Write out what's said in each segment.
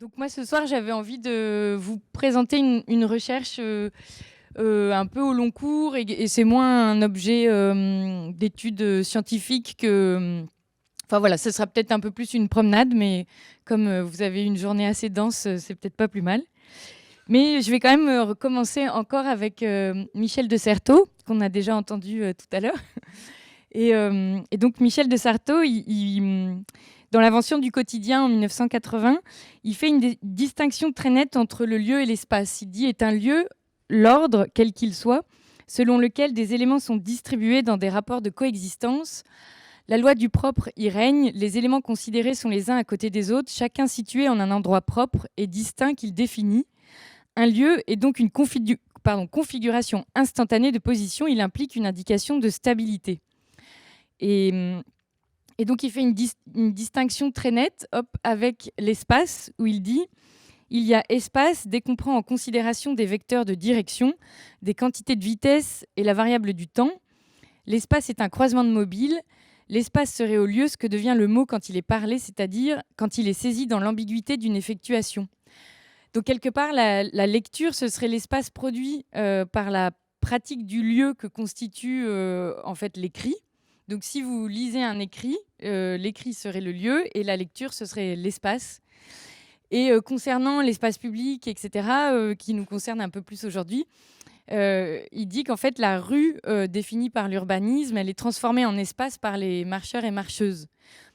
Donc moi, ce soir, j'avais envie de vous présenter une recherche un peu au long cours, et c'est moins un objet d'étude scientifique que... Enfin voilà, ce sera peut-être un peu plus une promenade, mais comme vous avez une journée assez dense, c'est peut-être pas plus mal. Mais je vais quand même recommencer encore avec Michel de Certeau, qu'on a déjà entendu tout à l'heure. Et donc Michel de Certeau, dans l'invention du quotidien en 1980, il fait une distinction très nette entre le lieu et l'espace. Il dit est un lieu l'ordre, quel qu'il soit, selon lequel des éléments sont distribués dans des rapports de coexistence. La loi du propre y règne, les éléments considérés sont les uns à côté des autres, chacun situé en un endroit propre et distinct qu'il définit. Un lieu est donc une configuration instantanée de position, il implique une indication de stabilité. Et, et donc il fait une distinction très nette avec l'espace, où il dit il y a espace dès qu'on prend en considération des vecteurs de direction, des quantités de vitesse et la variable du temps. L'espace est un croisement de mobiles. L'espace serait au lieu ce que devient le mot quand il est parlé, c'est-à-dire quand il est saisi dans l'ambiguïté d'une effectuation. Donc quelque part, la lecture, ce serait l'espace produit par la pratique du lieu que constitue en fait l'écrit. Donc si vous lisez un écrit, l'écrit serait le lieu et la lecture, ce serait l'espace. Et concernant l'espace public, etc., qui nous concerne un peu plus aujourd'hui, il dit qu'en fait, la rue définie par l'urbanisme, elle est transformée en espace par les marcheurs et marcheuses.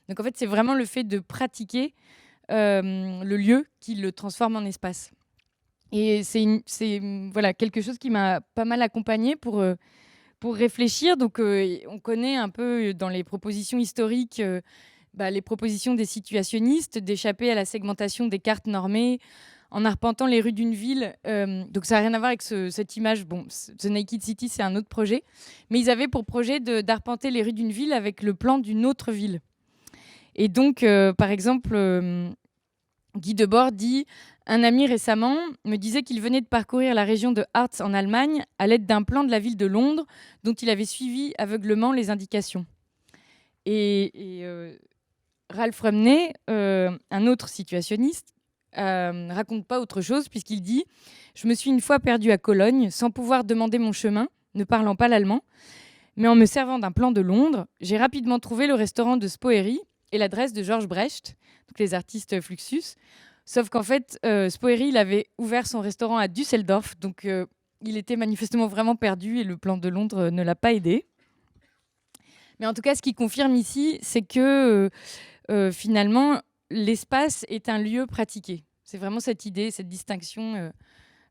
Donc en fait, c'est vraiment le fait de pratiquer le lieu qui le transforme en espace. Et c'est voilà, quelque chose qui m'a pas mal accompagnée pour réfléchir. Donc on connaît un peu dans les propositions historiques les propositions des situationnistes d'échapper à la segmentation des cartes normées en arpentant les rues d'une ville. Donc ça n'a rien à voir avec cette image. Bon, The Naked City, c'est un autre projet. Mais ils avaient pour projet d'arpenter les rues d'une ville avec le plan d'une autre ville. Et donc, par exemple, Guy Debord dit « Un ami récemment me disait qu'il venait de parcourir la région de Harz en Allemagne à l'aide d'un plan de la ville de Londres dont il avait suivi aveuglement les indications. » Et Ralph Rumney, un autre situationniste, raconte pas autre chose puisqu'il dit « Je me suis une fois perdu à Cologne sans pouvoir demander mon chemin, ne parlant pas l'allemand, mais en me servant d'un plan de Londres, j'ai rapidement trouvé le restaurant de Spoeri et l'adresse de Georges Brecht, donc les artistes Fluxus. Sauf qu'en fait, Spoeri, il avait ouvert son restaurant à Düsseldorf, donc il était manifestement vraiment perdu et le plan de Londres ne l'a pas aidé. Mais en tout cas, ce qui confirme ici, c'est que finalement, l'espace est un lieu pratiqué. C'est vraiment cette idée, cette distinction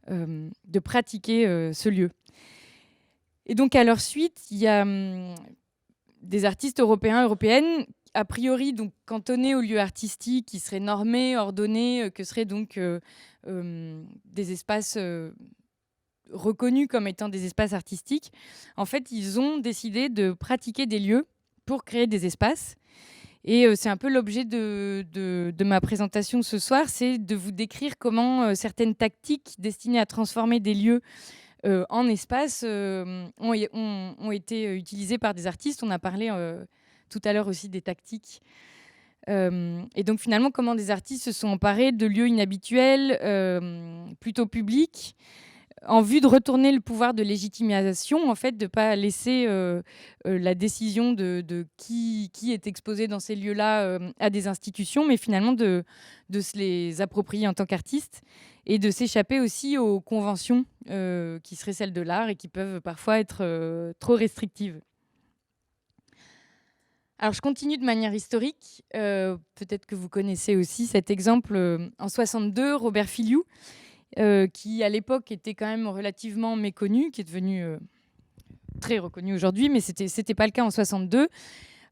de pratiquer ce lieu. Et donc, à leur suite, il y a des artistes européens, européennes, a priori donc cantonnés au lieu artistique, qui seraient normés, ordonnés, que seraient donc des espaces reconnus comme étant des espaces artistiques. En fait, ils ont décidé de pratiquer des lieux pour créer des espaces. Et c'est un peu l'objet de ma présentation ce soir, c'est de vous décrire comment certaines tactiques destinées à transformer des lieux en espace ont été utilisées par des artistes. On a parlé tout à l'heure aussi des tactiques. Et donc finalement, comment des artistes se sont emparés de lieux inhabituels, plutôt publics, en vue de retourner le pouvoir de légitimation, en fait, de ne pas laisser la décision de qui est exposé dans ces lieux-là à des institutions, mais finalement de se les approprier en tant qu'artistes et de s'échapper aussi aux conventions qui seraient celles de l'art et qui peuvent parfois être trop restrictives. Alors, je continue de manière historique. Peut-être que vous connaissez aussi cet exemple. En 62, Robert Filliou, qui à l'époque était quand même relativement méconnu, qui est devenu très reconnu aujourd'hui, mais c'était pas le cas en 62.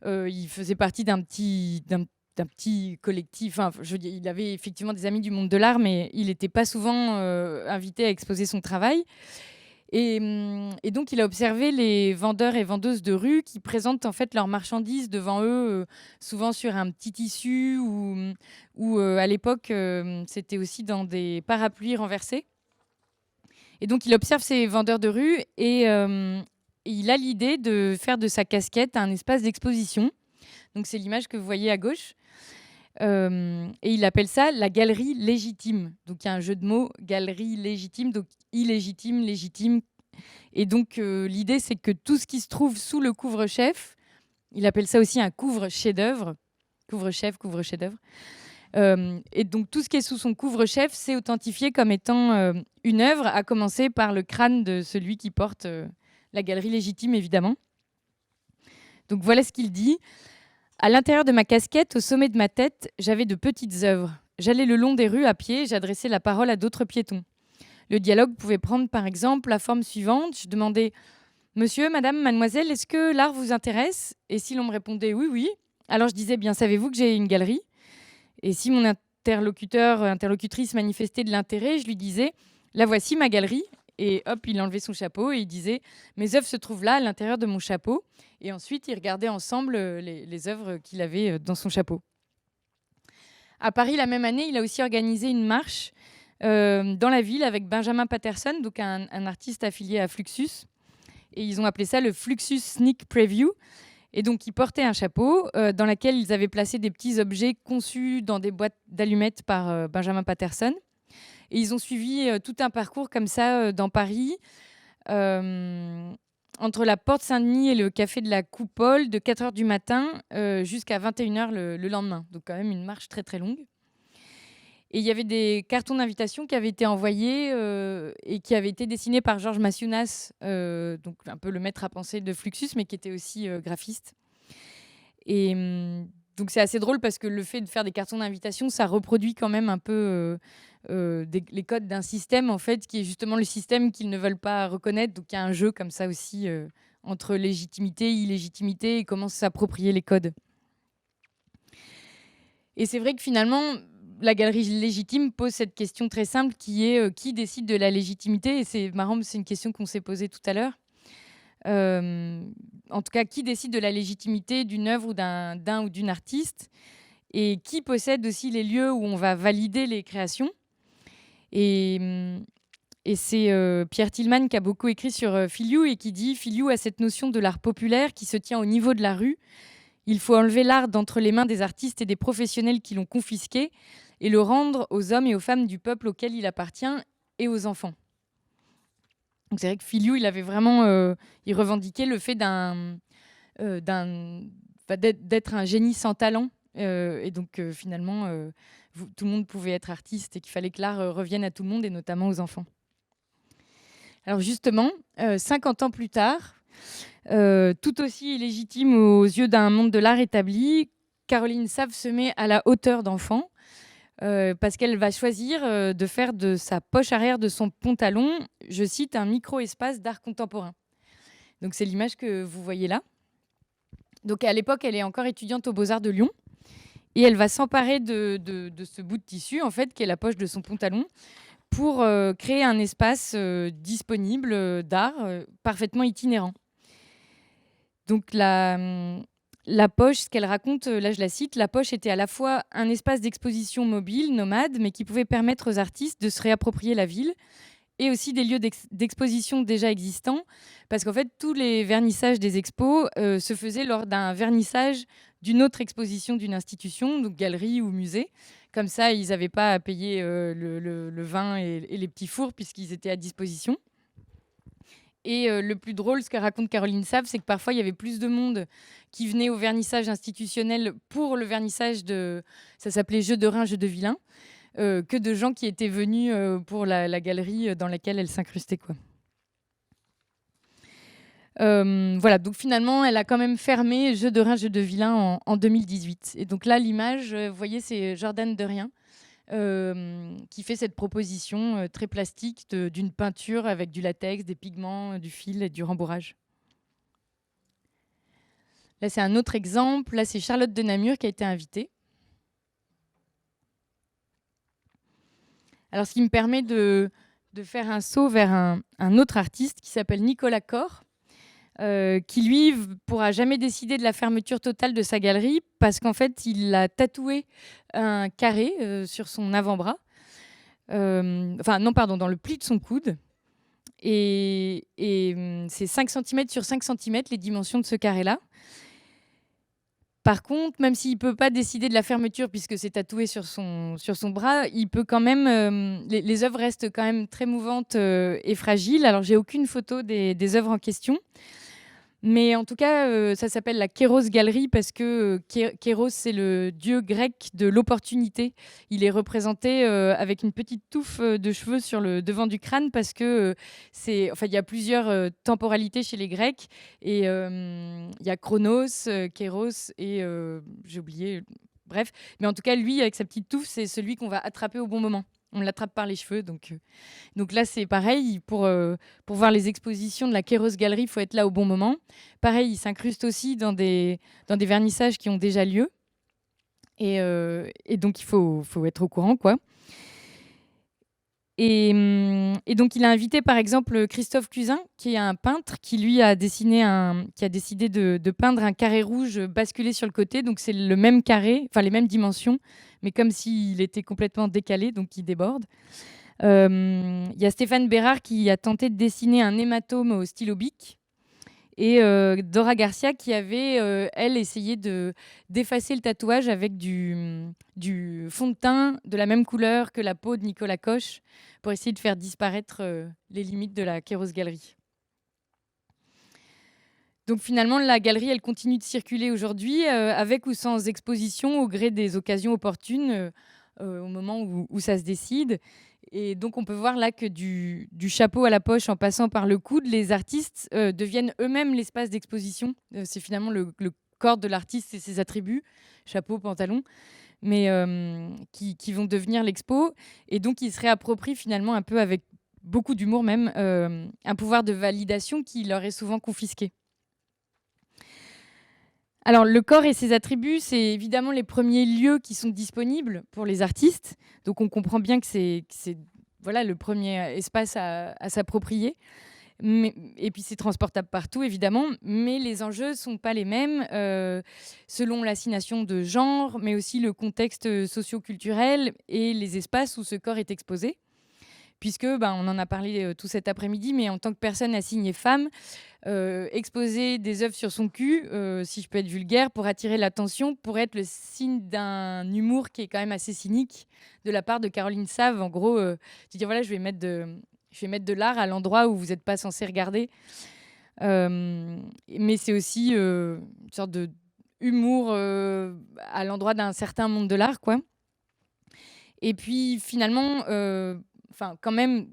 Il faisait partie d'un petit collectif. Enfin, il avait effectivement des amis du monde de l'art, mais il n'était pas souvent invité à exposer son travail. Et donc, il a observé les vendeurs et vendeuses de rue qui présentent en fait leurs marchandises devant eux, souvent sur un petit tissu ou à l'époque, c'était aussi dans des parapluies renversés. Et donc, il observe ces vendeurs de rue et il a l'idée de faire de sa casquette un espace d'exposition. Donc, c'est l'image que vous voyez à gauche. Et il appelle ça la galerie légitime. Donc il y a un jeu de mots, galerie légitime, donc illégitime, légitime. Et donc l'idée, c'est que tout ce qui se trouve sous le couvre-chef, il appelle ça aussi un couvre-chef-d'œuvre. Couvre-chef, couvre-chef-d'œuvre. Et donc tout ce qui est sous son couvre-chef, c'est authentifié comme étant une œuvre, à commencer par le crâne de celui qui porte la galerie légitime, évidemment. Donc voilà ce qu'il dit. À l'intérieur de ma casquette, au sommet de ma tête, j'avais de petites œuvres. J'allais le long des rues à pied, j'adressais la parole à d'autres piétons. Le dialogue pouvait prendre par exemple la forme suivante. Je demandais « Monsieur, madame, mademoiselle, est-ce que l'art vous intéresse ?» Et si l'on me répondait « Oui, oui », alors je disais « Bien, savez-vous que j'ai une galerie ?» Et si mon interlocutrice manifestait de l'intérêt, je lui disais « La voici ma galerie ». Et hop, il enlevait son chapeau et il disait « Mes œuvres se trouvent là, à l'intérieur de mon chapeau ». Et ensuite, ils regardaient ensemble les œuvres qu'il avait dans son chapeau. À Paris, la même année, il a aussi organisé une marche dans la ville avec Benjamin Patterson, donc un artiste affilié à Fluxus. Et ils ont appelé ça le Fluxus Sneak Preview. Et donc, ils portaient un chapeau dans lequel ils avaient placé des petits objets conçus dans des boîtes d'allumettes par Benjamin Patterson. Et ils ont suivi tout un parcours comme ça dans Paris, entre la Porte Saint-Denis et le Café de la Coupole, de 4h du matin jusqu'à 21h le lendemain. Donc quand même une marche très très longue. Et il y avait des cartons d'invitation qui avaient été envoyés et qui avaient été dessinés par Georges Massiounas, donc un peu le maître à penser de Fluxus, mais qui était aussi graphiste. Et donc c'est assez drôle parce que le fait de faire des cartons d'invitation, ça reproduit quand même un peu les codes d'un système, en fait, qui est justement le système qu'ils ne veulent pas reconnaître. Donc il y a un jeu comme ça aussi entre légitimité, illégitimité et comment s'approprier les codes. Et c'est vrai que finalement, la galerie légitime pose cette question très simple qui est qui décide de la légitimité. Et c'est marrant, c'est une question qu'on s'est posée tout à l'heure. En tout cas, qui décide de la légitimité d'une œuvre ou d'un ou d'une artiste, et qui possède aussi les lieux où on va valider les créations. Et c'est Pierre Tillman qui a beaucoup écrit sur Filiou et qui dit « Filiou a cette notion de l'art populaire qui se tient au niveau de la rue. Il faut enlever l'art d'entre les mains des artistes et des professionnels qui l'ont confisqué et le rendre aux hommes et aux femmes du peuple auquel il appartient et aux enfants. » Donc c'est vrai que Filiou, il avait vraiment, il revendiquait le fait d'être un génie sans talent, et donc finalement, tout le monde pouvait être artiste et qu'il fallait que l'art revienne à tout le monde et notamment aux enfants. Alors justement, 50 ans plus tard, tout aussi illégitime aux yeux d'un monde de l'art établi, Caroline Save se met à la hauteur d'enfant. Parce qu'elle va choisir de faire de sa poche arrière de son pantalon, je cite, un micro-espace d'art contemporain. Donc c'est l'image que vous voyez là. Donc à l'époque, elle est encore étudiante aux Beaux-Arts de Lyon et elle va s'emparer de ce bout de tissu, en fait, qui est la poche de son pantalon, pour créer un espace disponible d'art parfaitement itinérant. Donc la poche, ce qu'elle raconte, là je la cite, la poche était à la fois un espace d'exposition mobile, nomade, mais qui pouvait permettre aux artistes de se réapproprier la ville, et aussi des lieux d'exposition déjà existants, parce qu'en fait, tous les vernissages des expos se faisaient lors d'un vernissage d'une autre exposition d'une institution, donc galerie ou musée. Comme ça, ils n'avaient pas à payer le vin et les petits fours, puisqu'ils étaient à disposition. Et le plus drôle, ce que raconte Caroline Save, c'est que parfois, il y avait plus de monde qui venait au vernissage institutionnel pour le vernissage de... Ça s'appelait Jeux de Rhin, Jeux de Vilain, que de gens qui étaient venus pour la galerie dans laquelle elle s'incrustait, quoi. Voilà, donc finalement, elle a quand même fermé Jeux de Rhin, Jeux de Vilain en 2018. Et donc là, l'image, vous voyez, c'est Jordan Derrien, qui fait cette proposition très plastique d'une peinture avec du latex, des pigments, du fil et du rembourrage. Là, c'est un autre exemple. Là, c'est Charlotte de Namur qui a été invitée. Alors, ce qui me permet de faire un saut vers un autre artiste qui s'appelle Nicolas Cor, qui, lui, pourra jamais décider de la fermeture totale de sa galerie parce qu'en fait, il a tatoué un carré sur son avant-bras. Enfin, non, pardon, dans le pli de son coude. Et c'est 5 cm sur 5 cm, les dimensions de ce carré-là. Par contre, même s'il ne peut pas décider de la fermeture puisque c'est tatoué sur son bras, il peut quand même, les œuvres restent quand même très mouvantes et fragiles. Alors, j'ai aucune photo des œuvres en question. Mais en tout cas, ça s'appelle la Kéros Galerie parce que Kéros, c'est le dieu grec de l'opportunité. Il est représenté avec une petite touffe de cheveux sur le devant du crâne parce que il y a plusieurs temporalités chez les Grecs. Et il y a Chronos, Kéros et j'ai oublié, bref. Mais en tout cas, lui, avec sa petite touffe, c'est celui qu'on va attraper au bon moment. On l'attrape par les cheveux, donc là, c'est pareil, pour voir les expositions de la Kéros Galerie, il faut être là au bon moment. Pareil, il s'incruste aussi dans des vernissages qui ont déjà lieu. Et donc, il faut être au courant, quoi. Et donc, il a invité, par exemple, Christophe Cusin, qui est un peintre, qui, lui, qui a décidé de peindre un carré rouge basculé sur le côté. Donc, c'est le même carré, enfin, les mêmes dimensions, mais comme s'il était complètement décalé, donc il déborde. Il y a Stéphane Bérard qui a tenté de dessiner un hématome au stylo bic. Et Dora Garcia qui avait, elle, essayé d'effacer le tatouage avec du fond de teint de la même couleur que la peau de Nicolas Coche pour essayer de faire disparaître les limites de la Kéros Galerie. Donc finalement, la galerie, elle continue de circuler aujourd'hui, avec ou sans exposition, au gré des occasions opportunes, au moment où ça se décide. Et donc on peut voir là que du chapeau à la poche en passant par le coude, les artistes deviennent eux-mêmes l'espace d'exposition. C'est finalement le corps de l'artiste et ses attributs, chapeau, pantalon, mais qui vont devenir l'expo. Et donc ils se réapproprient finalement un peu avec beaucoup d'humour même, un pouvoir de validation qui leur est souvent confisqué. Alors, le corps et ses attributs, c'est évidemment les premiers lieux qui sont disponibles pour les artistes. Donc, on comprend bien que c'est voilà, le premier espace à s'approprier. Et puis, c'est transportable partout, évidemment. Mais les enjeux ne sont pas les mêmes selon l'assignation de genre, mais aussi le contexte socio-culturel et les espaces où ce corps est exposé. Puisque, on en a parlé tout cet après-midi, mais en tant que personne assignée femme, exposer des œuvres sur son cul, si je peux être vulgaire, pour attirer l'attention, pourrait être le signe d'un humour qui est quand même assez cynique de la part de Caroline Save. En gros, de dire voilà, je vais mettre de l'art à l'endroit où vous n'êtes pas censé regarder. Mais c'est aussi une sorte de humour à l'endroit d'un certain monde de l'art, quoi. Et puis finalement, quand même,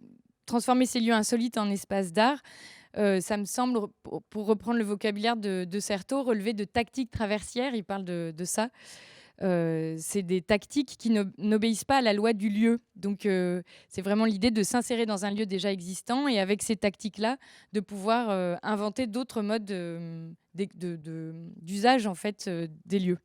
transformer ces lieux insolites en espaces d'art, ça me semble, pour reprendre le vocabulaire de Certeau, relever de tactiques traversières. Il parle de ça. C'est des tactiques qui n'obéissent pas à la loi du lieu. Donc, c'est vraiment l'idée de s'insérer dans un lieu déjà existant et avec ces tactiques-là, de pouvoir inventer d'autres modes d'usage en fait, des lieux.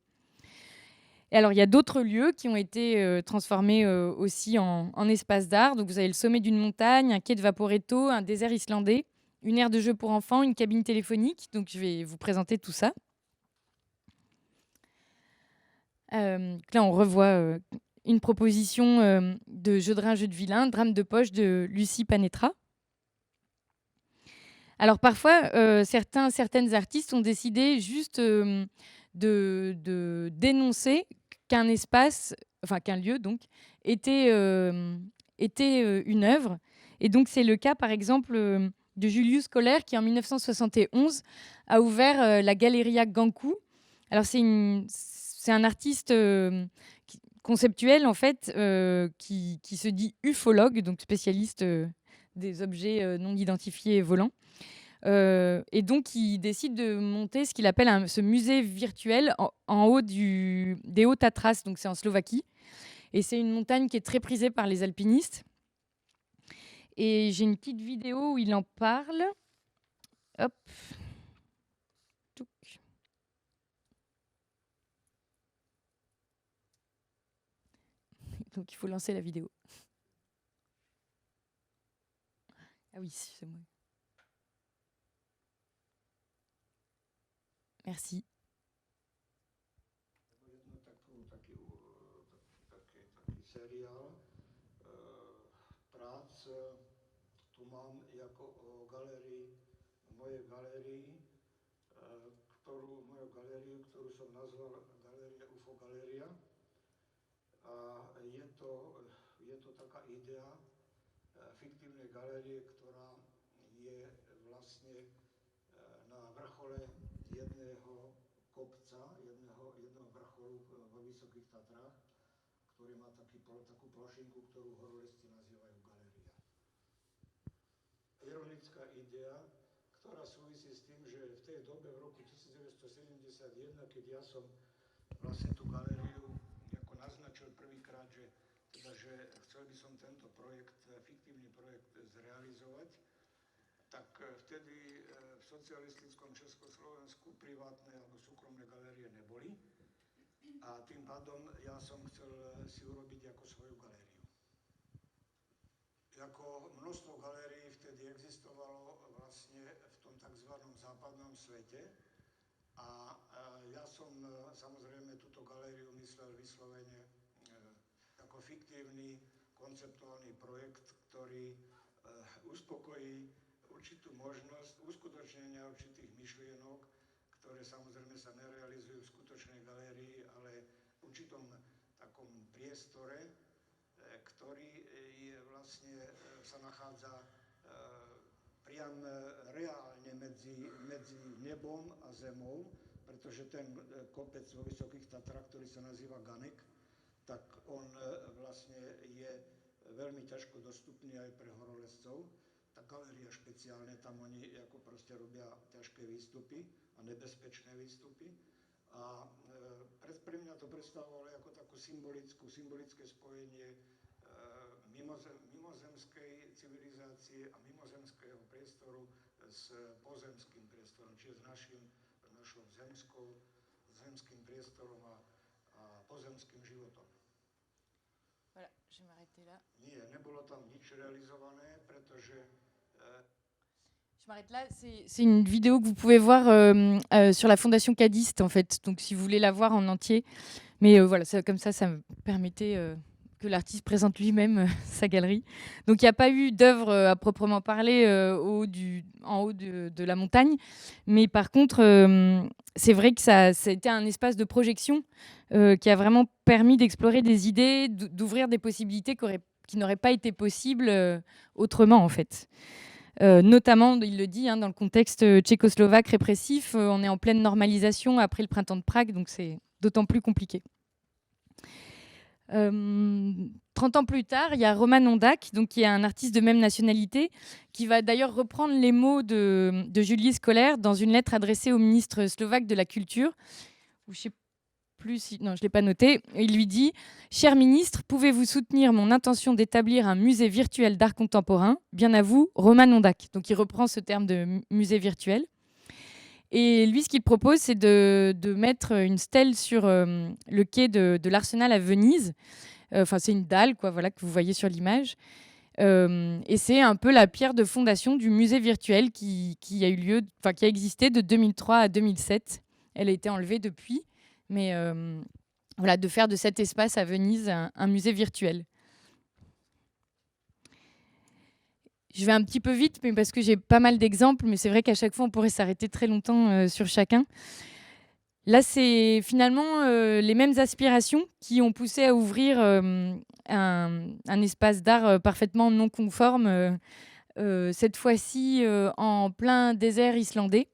Et alors, il y a d'autres lieux qui ont été transformés aussi en espaces d'art. Donc, vous avez le sommet d'une montagne, un quai de Vaporetto, un désert islandais, une aire de jeu pour enfants, une cabine téléphonique. Donc, je vais vous présenter tout ça. Là, on revoit une proposition de Jeu de rein, jeu de vilain, drame de poche de Lucie Panetra. Alors, parfois, certaines artistes ont décidé juste de dénoncer qu'un espace, enfin qu'un lieu, donc, était une œuvre. Et donc, c'est le cas, par exemple, de Julius Kohler, qui, en 1971, a ouvert la Galleria Gancu. Alors, c'est un artiste conceptuel, en fait, qui se dit ufologue, donc spécialiste des objets non identifiés et volants. Et donc, il décide de monter ce qu'il appelle ce musée virtuel en haut des Hauts Tatras, donc c'est en Slovaquie. Et c'est une montagne qui est très prisée par les alpinistes. Et j'ai une petite vidéo où il en parle. Hop. Donc, il faut lancer la vidéo. Ah oui, c'est moi. Merci. Tu mám jako galerii, moje galerii k moju galériu, ktorú som nazval Galéria UFO Galéria. A je to taká idea fiktívnej galérie, ktorá je vlastne na vrchole jedného kopca, jedného vrcholu vo Vysokých Tatrách, ktorý má takú plošinku, ktorú horolezci nazývajú galéria. Ironická idea, ktorá súvisí s tým, že v tej dobe, v roku 1971, keď ja som vlastne tú galériu ako naznačil prvýkrát, že chcel by som tento projekt, fiktívny projekt zrealizovať, tak vtedy v socialistickom Československu privátne alebo súkromné galérie neboli a tým pádom ja som chcel si urobiť ako svoju galériu. Ako množstvo galérií vtedy existovalo vlastne v tom tzv. Západnom svete a ja som samozrejme túto galériu myslel vyslovene ako fiktívny konceptuálny projekt, ktorý uspokojí určitú možnosť uskutočnenia určitých myšlienok, ktoré samozrejme sa nerealizujú v skutočnej galérii, ale v určitom takom priestore, ktorý vlastne sa nachádza priam reálne medzi nebom a zemou, pretože ten kopec vo Vysokých Tatrách, ktorý sa nazýva Ganek, tak on vlastne je veľmi ťažko dostupný aj pre horolezcov. Tá galéria špeciálne, tam oni ako proste robia ťažké výstupy a nebezpečné výstupy. A pre mňa to predstavovalo ako takú symbolické spojenie mimozemskej civilizácie a mimozemského priestoru s pozemským priestorom, čiže s našou zemským priestorom a pozemským životom. Voilà, je vais m'arrêter là. Nie, nebolo tam nič realizované, pretože... Je m'arrête là, c'est une vidéo que vous pouvez voir sur la Fondation Cadiste, en fait, donc si vous voulez la voir en entier. Mais voilà, comme ça me permettait que l'artiste présente lui-même sa galerie. Donc il n'y a pas eu d'œuvre à proprement parler en haut de la montagne, mais par contre, c'est vrai que ça a été un espace de projection qui a vraiment permis d'explorer des idées, d'ouvrir des possibilités qui n'auraient pas été possibles autrement, en fait. Notamment, il le dit, dans le contexte tchécoslovaque répressif, on est en pleine normalisation après le printemps de Prague, donc c'est d'autant plus compliqué. 30 ans plus tard, il y a Roman Ondak, donc, qui est un artiste de même nationalité, qui va d'ailleurs reprendre les mots de Julie Skoler dans une lettre adressée au ministre slovaque de la Culture. Ou je sais plus si... Non, je ne l'ai pas noté. Il lui dit « Cher ministre, pouvez-vous soutenir mon intention d'établir un musée virtuel d'art contemporain ? Bien à vous, Roman Ondak ». Donc il reprend ce terme de musée virtuel. Et lui, ce qu'il propose, c'est de mettre une stèle sur le quai de l'Arsenal à Venise. Enfin, c'est une dalle, quoi, voilà, que vous voyez sur l'image. Et c'est un peu la pierre de fondation du musée virtuel qui a existé de 2003 à 2007. Elle a été enlevée depuis. Mais voilà, de faire de cet espace à Venise un musée virtuel. Je vais un petit peu vite, mais parce que j'ai pas mal d'exemples, mais c'est vrai qu'à chaque fois, on pourrait s'arrêter très longtemps sur chacun. Là, c'est finalement les mêmes aspirations qui ont poussé à ouvrir un espace d'art parfaitement non conforme, cette fois-ci en plein désert islandais.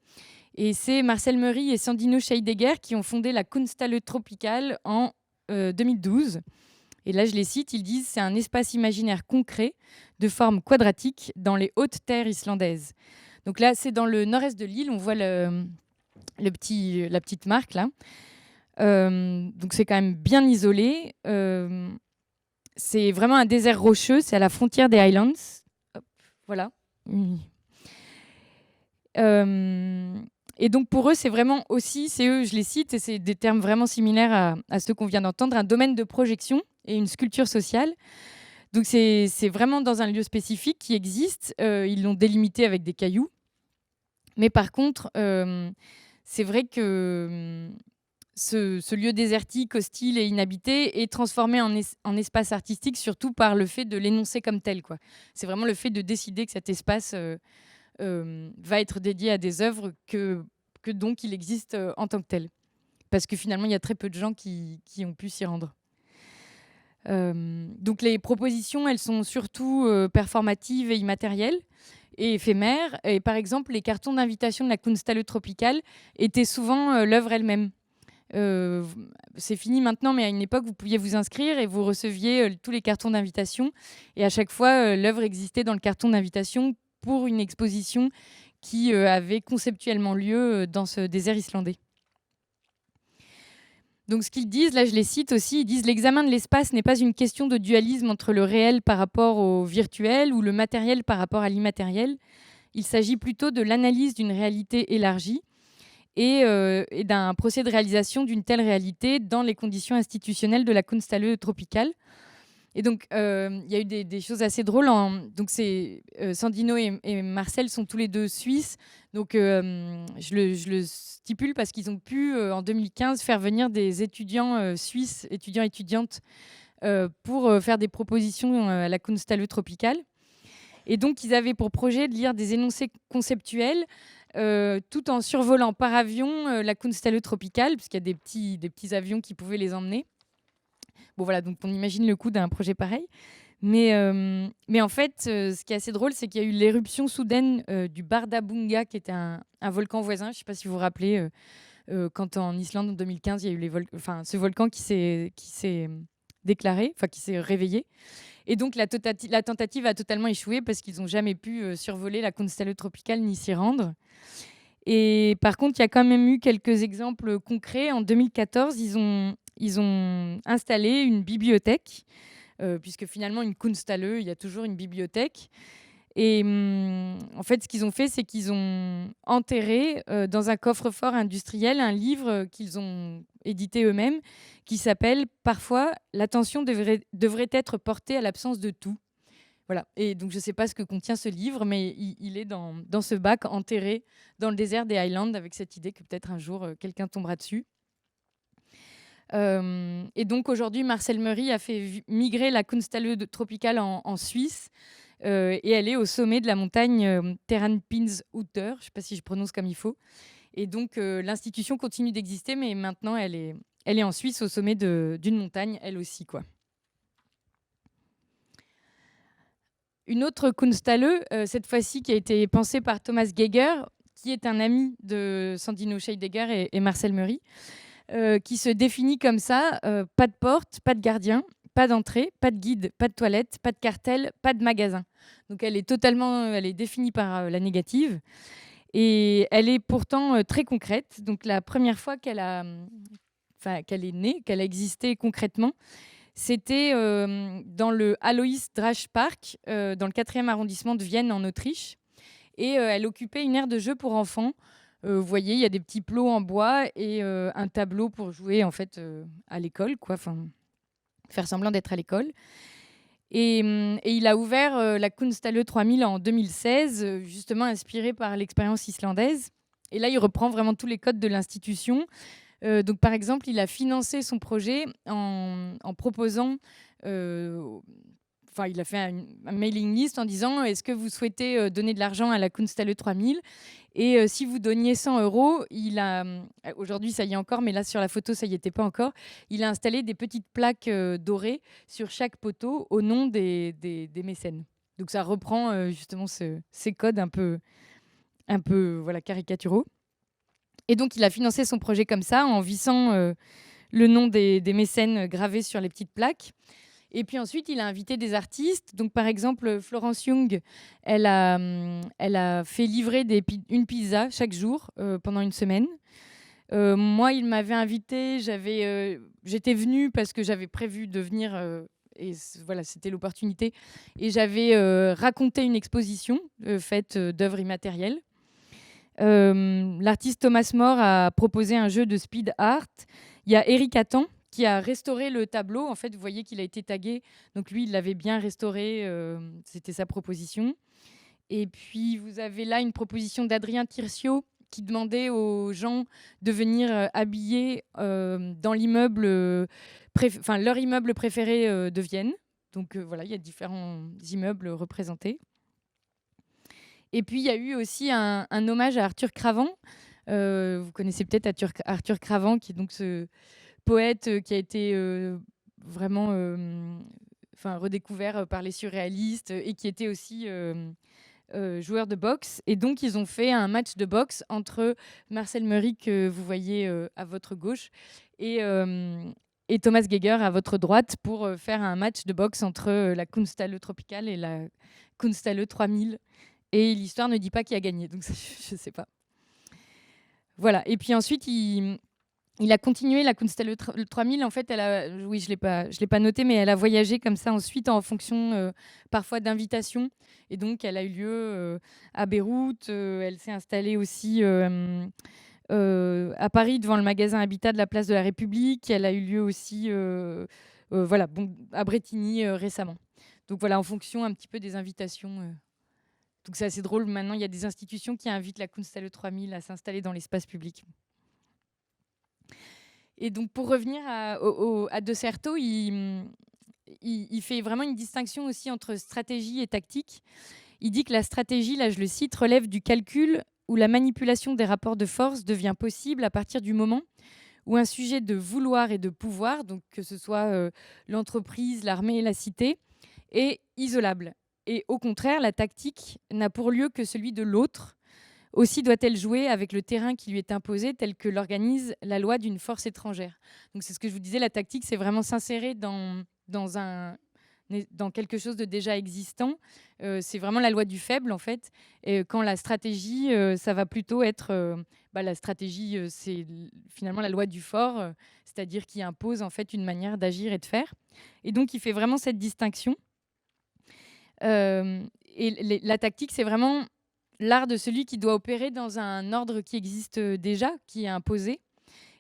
Et c'est Marcel Meury et Sandino Scheidegger qui ont fondé la Kunsthalle Tropicale en 2012. Et là, je les cite, ils disent « C'est un espace imaginaire concret, de forme quadratique, dans les hautes terres islandaises. » Donc là, c'est dans le nord-est de l'île, on voit la petite marque là. Donc c'est quand même bien isolé. C'est vraiment un désert rocheux, c'est à la frontière des Highlands. Hop, voilà. Et donc pour eux, c'est vraiment aussi, c'est eux, je les cite, et c'est des termes vraiment similaires à ceux qu'on vient d'entendre, un domaine de projection et une sculpture sociale. Donc c'est vraiment dans un lieu spécifique qui existe. Ils l'ont délimité avec des cailloux. Mais par contre, c'est vrai que ce lieu désertique, hostile et inhabité est transformé en espace artistique, surtout par le fait de l'énoncer comme tel, quoi. C'est vraiment le fait de décider que cet espace va être dédié à des œuvres que que donc il existe en tant que tel. Parce que finalement, il y a très peu de gens qui ont pu s'y rendre. Donc les propositions, elles sont surtout performatives et immatérielles et éphémères. Et par exemple, les cartons d'invitation de la Kunsthalle Tropicale étaient souvent l'œuvre elle-même. C'est fini maintenant, mais à une époque, vous pouviez vous inscrire et vous receviez tous les cartons d'invitation. Et à chaque fois, l'œuvre existait dans le carton d'invitation pour une exposition qui avait conceptuellement lieu dans ce désert islandais. Donc ce qu'ils disent, là je les cite aussi, ils disent: l'examen de l'espace n'est pas une question de dualisme entre le réel par rapport au virtuel ou le matériel par rapport à l'immatériel. Il s'agit plutôt de l'analyse d'une réalité élargie et d'un procès de réalisation d'une telle réalité dans les conditions institutionnelles de la Kunsthalle Tropicale. Et donc, il y a eu des choses assez drôles. Donc, Sandino et Marcel sont tous les deux suisses. Donc, je le stipule parce qu'ils ont pu, en 2015, faire venir des étudiants suisses, étudiantes, pour faire des propositions à la Kunsthalle Tropicale. Et donc, ils avaient pour projet de lire des énoncés conceptuels tout en survolant par avion la Kunsthalle Tropicale, puisqu'il y a des petits avions qui pouvaient les emmener. Bon voilà, donc on imagine le coût d'un projet pareil. Mais en fait, ce qui est assez drôle, c'est qu'il y a eu l'éruption soudaine du Bardarbunga, qui était un volcan voisin. Je ne sais pas si vous vous rappelez, quand en Islande, en 2015, il y a eu ce volcan qui s'est déclaré, enfin qui s'est réveillé. Et donc la tentative a totalement échoué parce qu'ils n'ont jamais pu survoler la Kunsthalle Tropicale ni s'y rendre. Et par contre, il y a quand même eu quelques exemples concrets. En 2014, ils ont installé une bibliothèque, puisque finalement, une Kunsthalle, il y a toujours une bibliothèque. Et en fait, ce qu'ils ont fait, c'est qu'ils ont enterré dans un coffre-fort industriel un livre qu'ils ont édité eux-mêmes, qui s'appelle « Parfois, l'attention devrait être portée à l'absence de tout ». Voilà. Et donc, je ne sais pas ce que contient ce livre, mais il est dans ce bac, enterré dans le désert des Highlands, avec cette idée que peut-être un jour, quelqu'un tombera dessus. Et donc, aujourd'hui, Marcel Meury a fait migrer la Kunsthalle Tropicale en Suisse. Et elle est au sommet de la montagne Terranpinshütte. Je ne sais pas si je prononce comme il faut. Et donc, l'institution continue d'exister, mais maintenant, elle est en Suisse, au sommet d'une montagne, elle aussi, quoi. Une autre Kunsthalle, cette fois-ci, qui a été pensée par Thomas Geiger, qui est un ami de Sandino Scheidegger et Marcel Meury, qui se définit comme ça: pas de porte, pas de gardien, pas d'entrée, pas de guide, pas de toilette, pas de cartel, pas de magasin. Donc elle est définie par la négative. Et elle est pourtant très concrète. Donc la première fois qu'elle est née, qu'elle a existé concrètement, c'était dans le Alois Drache Park, dans le 4e arrondissement de Vienne, en Autriche. Et elle occupait une aire de jeu pour enfants. Vous voyez, il y a des petits plots en bois et un tableau pour jouer en fait à l'école, quoi. Enfin, faire semblant d'être à l'école. Et il a ouvert la Kunsthalle 3000 en 2016, justement inspiré par l'expérience islandaise. Et là, il reprend vraiment tous les codes de l'institution. Donc, par exemple, il a financé son projet en proposant... il a fait un mailing list en disant: est-ce que vous souhaitez donner de l'argent à la Kunsthalle 3000 ? Et si vous donniez 100 €, aujourd'hui ça y est encore, mais là sur la photo ça y était pas encore, il a installé des petites plaques dorées sur chaque poteau au nom des mécènes. Donc ça reprend justement ces codes un peu voilà, caricaturaux. Et donc il a financé son projet comme ça, en vissant le nom des mécènes gravés sur les petites plaques. Et puis ensuite, il a invité des artistes. Donc, par exemple, Florence Young, elle a fait livrer une pizza chaque jour pendant une semaine. Moi, il m'avait invité. J'étais venue parce que j'avais prévu de venir. Et voilà, c'était l'opportunité. Et j'avais raconté une exposition faite d'œuvres immatérielles. L'artiste Thomas More a proposé un jeu de speed art. Il y a Eric Attan qui a restauré le tableau. En fait, vous voyez qu'il a été tagué. Donc lui, il l'avait bien restauré. C'était sa proposition. Et puis, vous avez là une proposition d'Adrien Tircio qui demandait aux gens de venir habiller dans l'immeuble, leur immeuble préféré de Vienne. Donc voilà, il y a différents immeubles représentés. Et puis, il y a eu aussi un hommage à Arthur Cravant, Vous connaissez peut-être Arthur Cravant, qui est donc ce poète qui a été vraiment redécouvert par les surréalistes et qui était aussi joueur de boxe. Et donc, ils ont fait un match de boxe entre Marcel Meury, que vous voyez à votre gauche, et, euh, et Thomas Geiger à votre droite, pour faire un match de boxe entre la Kunsthalle Tropicale et la Kunsthalle 3000. Et l'histoire ne dit pas qui a gagné, donc ça, je ne sais pas. Voilà. Et puis ensuite, il a continué la Kunsthalle 3000. En fait, oui, je l'ai pas noté, mais elle a voyagé comme ça ensuite en fonction parfois d'invitations. Et donc, elle a eu lieu à Beyrouth. Elle s'est installée aussi à Paris devant le magasin Habitat de la Place de la République. Elle a eu lieu aussi à Brétigny récemment. Donc voilà, en fonction un petit peu des invitations. Donc c'est assez drôle. Maintenant, il y a des institutions qui invitent la Kunsthalle 3000 à s'installer dans l'espace public. Et donc, pour revenir à De Certeau, il fait vraiment une distinction aussi entre stratégie et tactique. Il dit que la stratégie, là je le cite, relève du calcul où la manipulation des rapports de force devient possible à partir du moment où un sujet de vouloir et de pouvoir, donc que ce soit l'entreprise, l'armée, la cité, est isolable. Et au contraire, la tactique n'a pour lieu que celui de l'autre. Aussi doit-elle jouer avec le terrain qui lui est imposé, tel que l'organise la loi d'une force étrangère. Donc c'est ce que je vous disais, la tactique, c'est vraiment s'insérer dans quelque chose de déjà existant. C'est vraiment la loi du faible, en fait. Et quand la stratégie, ça va plutôt être... la stratégie, c'est finalement la loi du fort, c'est-à-dire qui impose en fait une manière d'agir et de faire. Et donc, il fait vraiment cette distinction. La tactique, c'est vraiment l'art de celui qui doit opérer dans un ordre qui existe déjà, qui est imposé.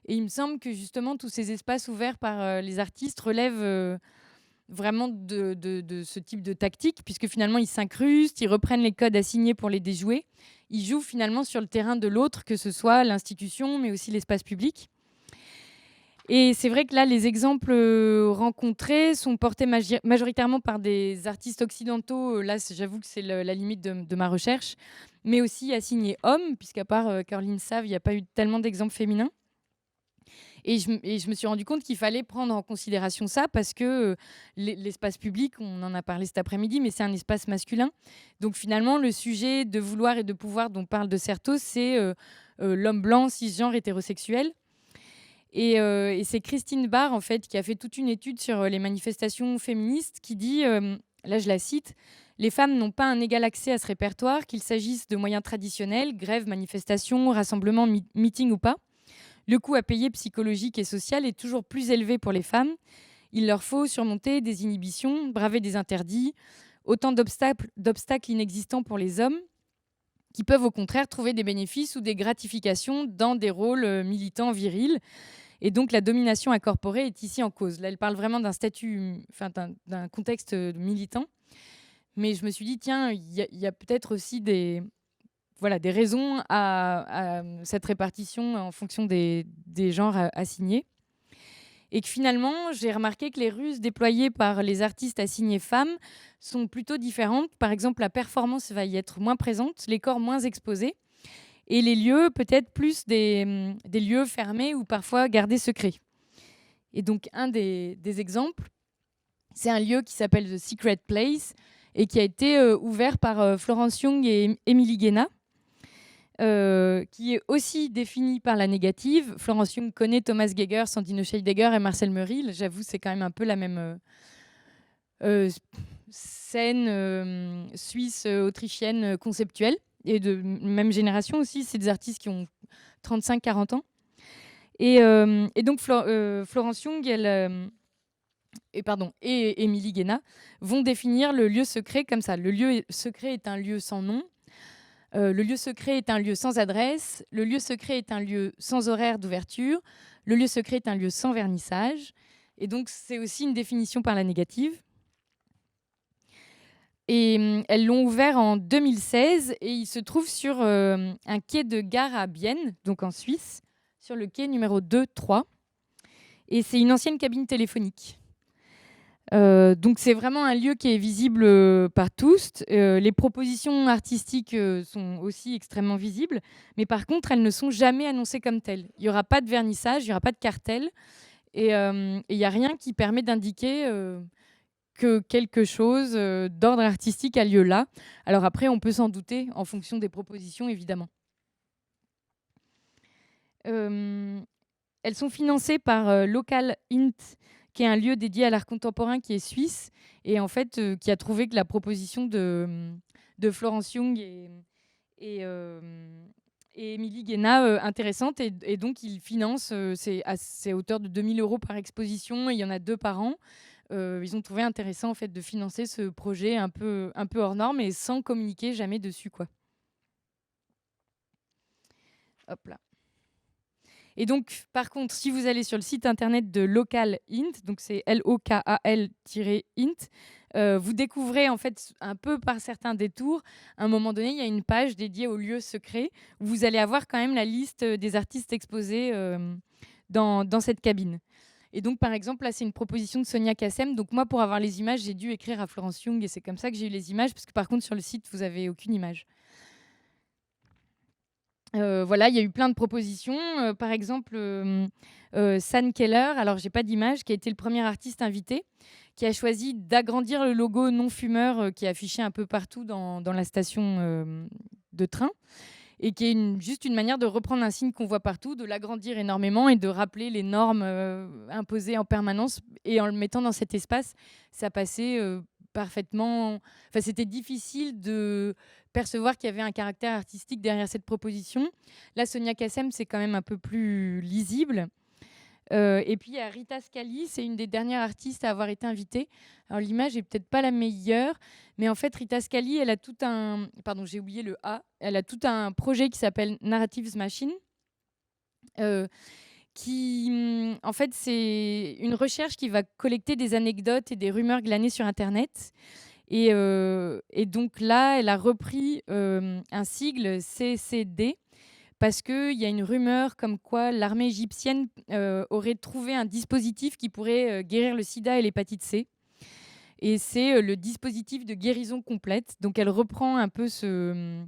Et il me semble que justement, tous ces espaces ouverts par les artistes relèvent vraiment de ce type de tactique, puisque finalement, ils s'incrustent, ils reprennent les codes assignés pour les déjouer. Ils jouent finalement sur le terrain de l'autre, que ce soit l'institution, mais aussi l'espace public. Et c'est vrai que là, les exemples rencontrés sont portés majoritairement par des artistes occidentaux. Là, j'avoue que c'est la limite de ma recherche, mais aussi assignés hommes, puisqu'à part Caroline Save, il n'y a pas eu tellement d'exemples féminins. Et je me suis rendu compte qu'il fallait prendre en considération ça, parce que l'espace public, on en a parlé cet après-midi, mais c'est un espace masculin. Donc finalement, le sujet de vouloir et de pouvoir dont parle De Certeau, c'est l'homme blanc, cisgenre, hétérosexuel. Et c'est Christine Barr, en fait, qui a fait toute une étude sur les manifestations féministes, qui dit, là je la cite, « Les femmes n'ont pas un égal accès à ce répertoire, qu'il s'agisse de moyens traditionnels, grèves, manifestations, rassemblements, meetings ou pas. Le coût à payer psychologique et social est toujours plus élevé pour les femmes. Il leur faut surmonter des inhibitions, braver des interdits, autant d'obstacles inexistants pour les hommes, qui peuvent au contraire trouver des bénéfices ou des gratifications dans des rôles militants virils. Et donc la domination incorporée est ici en cause. » Là, elle parle vraiment d'un statut, d'un contexte militant. Mais je me suis dit, tiens, il y a peut-être aussi des raisons à cette répartition en fonction des genres assignés. Et que finalement, j'ai remarqué que les ruses déployées par les artistes assignés femmes sont plutôt différentes. Par exemple, la performance va y être moins présente, les corps moins exposés, et les lieux peut-être plus des lieux fermés ou parfois gardés secrets. Et donc, un des exemples, c'est un lieu qui s'appelle The Secret Place et qui a été ouvert par Florence Young et Émilie Guéna, qui est aussi définie par la négative. Florence Young connaît Thomas Geiger, Sandino Scheidegger et Marcel Meury. J'avoue, c'est quand même un peu la même scène suisse, autrichienne, conceptuelle, et de même génération aussi. C'est des artistes qui ont 35-40 ans. Et donc, Florence Young, et Émilie Guéna vont définir le lieu secret comme ça. Le lieu secret est un lieu sans nom. Le lieu secret est un lieu sans adresse. Le lieu secret est un lieu sans horaire d'ouverture. Le lieu secret est un lieu sans vernissage. Et donc, c'est aussi une définition par la négative. Et elles l'ont ouvert en 2016 et il se trouve sur un quai de gare à Bienne, donc en Suisse, sur le quai numéro 2-3. Et c'est une ancienne cabine téléphonique. Donc c'est vraiment un lieu qui est visible par tous. Les propositions artistiques sont aussi extrêmement visibles, mais par contre, elles ne sont jamais annoncées comme telles. Il n'y aura pas de vernissage, il n'y aura pas de cartel, et il n'y a rien qui permet d'indiquer que quelque chose d'ordre artistique a lieu là. Alors après, on peut s'en douter en fonction des propositions, évidemment. Elles sont financées par Local Int, qui est un lieu dédié à l'art contemporain qui est suisse, et en fait, qui a trouvé que la proposition de Florence Young et Émilie Guéna intéressante, et donc ils financent, c'est à hauteur de 2 000 € par exposition, et il y en a 2 par an. Ils ont trouvé intéressant en fait de financer ce projet un peu hors norme et sans communiquer jamais dessus, quoi. Hop là. Et donc, par contre, si vous allez sur le site internet de Local Int, donc c'est LOKAL-int, vous découvrez en fait un peu par certains détours, à un moment donné, il y a une page dédiée aux lieux secrets où vous allez avoir quand même la liste des artistes exposés dans cette cabine. Et donc, par exemple, là, c'est une proposition de Sonia Kassem. Donc, moi, pour avoir les images, j'ai dû écrire à Florence Young et c'est comme ça que j'ai eu les images, parce que par contre, sur le site, vous n'avez aucune image. Voilà, il y a eu plein de propositions. Par exemple, San Keller, alors j'ai pas d'image, qui a été le premier artiste invité, qui a choisi d'agrandir le logo non-fumeur qui est affiché un peu partout dans la station de train, et qui est juste une manière de reprendre un signe qu'on voit partout, de l'agrandir énormément et de rappeler les normes imposées en permanence. Et en le mettant dans cet espace, ça passait parfaitement. Enfin, c'était difficile de percevoir qu'il y avait un caractère artistique derrière cette proposition. Là, Sonia Kassem, c'est quand même un peu plus lisible. Et puis il y a Rita Scali, c'est une des dernières artistes à avoir été invitée. Alors l'image est peut-être pas la meilleure, mais en fait Rita Scali, elle a tout un, pardon, j'ai oublié le A, elle a tout un projet qui s'appelle Narratives Machine, qui, en fait, c'est une recherche qui va collecter des anecdotes et des rumeurs glanées sur Internet. Et donc là, elle a repris un sigle CCD, parce qu'il y a une rumeur comme quoi l'armée égyptienne aurait trouvé un dispositif qui pourrait guérir le sida et l'hépatite C. Et c'est le dispositif de guérison complète. Donc elle reprend un peu ce...